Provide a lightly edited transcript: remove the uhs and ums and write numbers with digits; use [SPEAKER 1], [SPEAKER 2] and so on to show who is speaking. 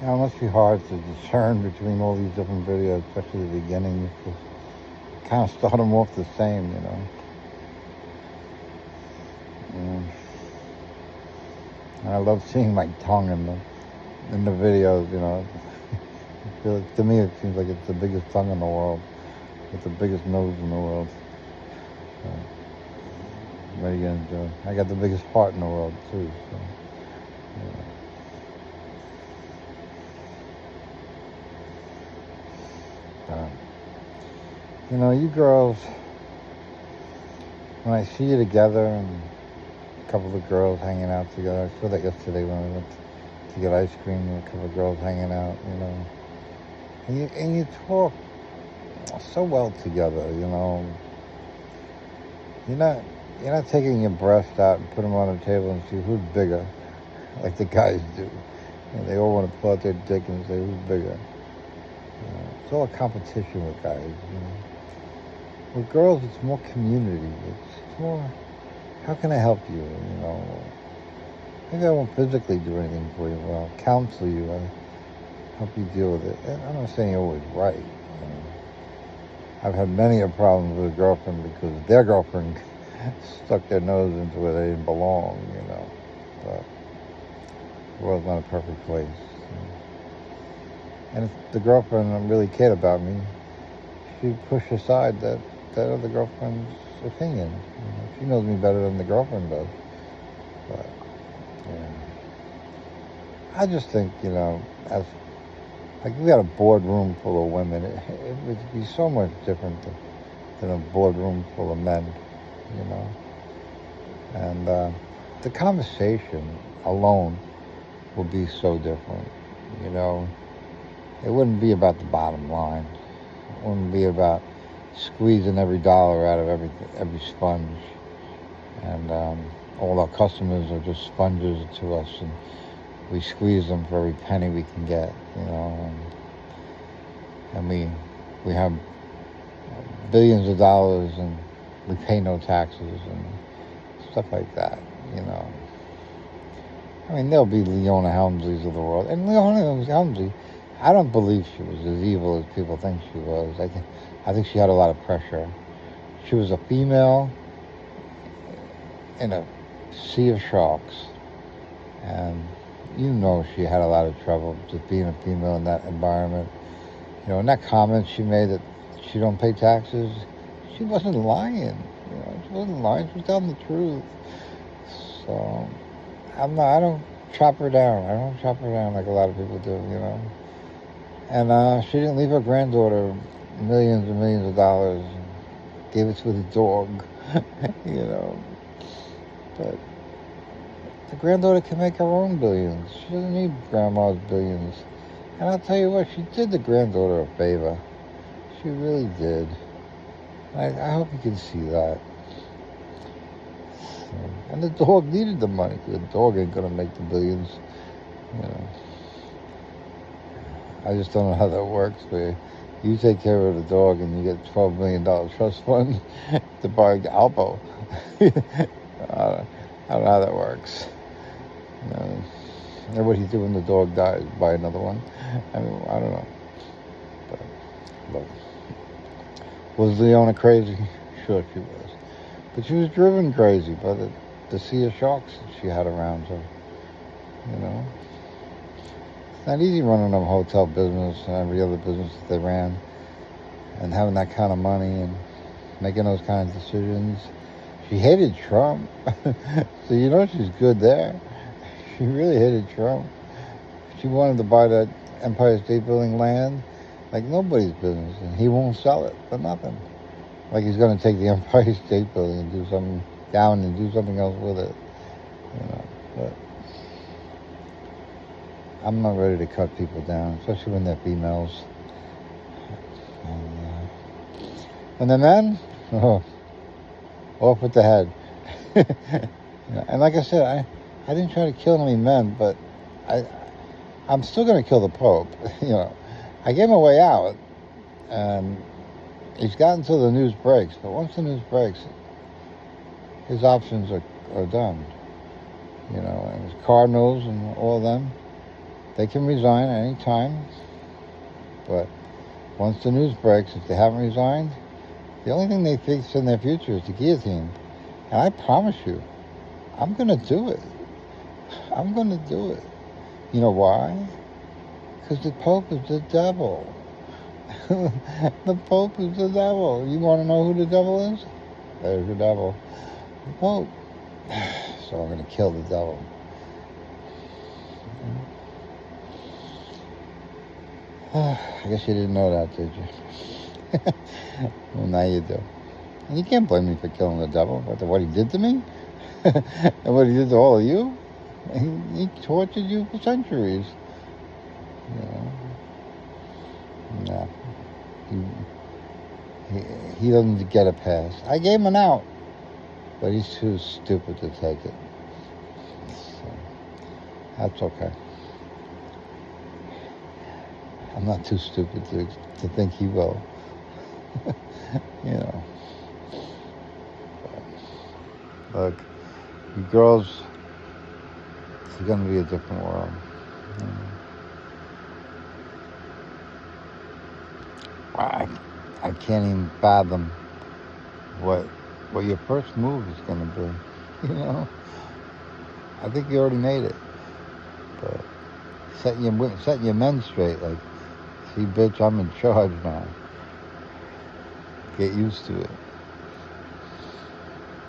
[SPEAKER 1] Now, it must be hard to discern between all these different videos, especially the beginning, because kind of start them off the same, you know. And I love seeing my tongue in the videos, you know. I feel like, to me, it seems like it's the biggest tongue in the world. It's the biggest nose in the world. So, what are you gonna do? I got the biggest heart in the world too. So, you know, you girls, when I see you together and a couple of girls hanging out together, I saw that yesterday when we went to get ice cream, and a couple of girls hanging out, you know, and you talk so well together, you know. You're not taking your breasts out and put them on the table and see who's bigger, like the guys do. You know, they all want to pull out their dick and say who's bigger. You know, it's all a competition with guys. You know. With girls, it's more community. It's more, how can I help you? You know, maybe I won't physically do anything for you, but I'll counsel you. I'll help you deal with it. And I'm not saying you're always right. You know. I've had many a problems with a girlfriend because their girlfriend stuck their nose into where they didn't belong, you know. But the world's not a perfect place. You know. And if the girlfriend really cared about me, she'd push aside that other girlfriend's opinion. You know, she knows me better than the girlfriend does. But, yeah. I just think, you know, as like we got a boardroom full of women, it would be so much different than a boardroom full of men, you know. And the conversation alone would be so different, you know. It wouldn't be about the bottom line. It wouldn't be about squeezing every dollar out of every sponge. And all our customers are just sponges to us, and we squeeze them for every penny we can get, you know. And we have billions of dollars, and we pay no taxes and stuff like that, you know. I mean, there'll be Leona Helmsleys of the world. And Leona Helmsley, I don't believe she was as evil as people think she was. I think she had a lot of pressure. She was a female in a sea of sharks. And you know she had a lot of trouble just being a female in that environment. You know, in that comment she made that she don't pay taxes, she wasn't lying. You know, she wasn't lying. She was telling the truth. So I don't chop her down. I don't chop her down like a lot of people do, you know. And she didn't leave her granddaughter millions and millions of dollars. Gave it to the dog, you know. But the granddaughter can make her own billions. She doesn't need grandma's billions. And I'll tell you what, she did the granddaughter a favor. She really did. I hope you can see that. And the dog needed the money. The dog ain't gonna make the billions, you know. I just don't know how that works, but you take care of the dog and you get $12 million trust fund to buy Alpo. I don't know how that works. You know, and what do you do when the dog dies? Buy another one? I mean, I don't know. But was Leona crazy? Sure she was. But she was driven crazy by the sea of sharks that she had around her. You know? It's not easy running a hotel business and every other business that they ran and having that kind of money and making those kind of decisions. She hated Trump. So you know she's good there. She really hated Trump. She wanted to buy that Empire State Building land like nobody's business, and he won't sell it for nothing. Like he's going to take the Empire State Building and do something down and do something else with it. You know, but I'm not ready to cut people down, especially when they're females. And the men, off with the head. And like I said, I didn't try to kill any men, but I'm still going to kill the Pope. You know, I gave him a way out, and he's got until the news breaks. But once the news breaks, his options are done. You know, and his cardinals and all of them, They can resign at any time, but once the news breaks, if they haven't resigned, the only thing they fix in their future is the guillotine. And I promise you, I'm going to do it. I'm going to do it. You know why? Because the Pope is the devil. The Pope is the devil. You want to know who the devil is? There's the devil. The Pope. So I'm going to kill the devil. I guess you didn't know that, did you? Well, now you do. And you can't blame me for killing the devil. What he did to me? And what he did to all of you? He tortured you for centuries. You know? No. He doesn't get a pass. I gave him an out, but he's too stupid to take it. So, that's okay. I'm not too stupid to think he will. You know. But, look, you girls, it's going to be a different world. You know. I can't even fathom what your first move is going to be. You know, I think you already made it, but setting your men straight. Like, see, bitch, I'm in charge now. Get used to it.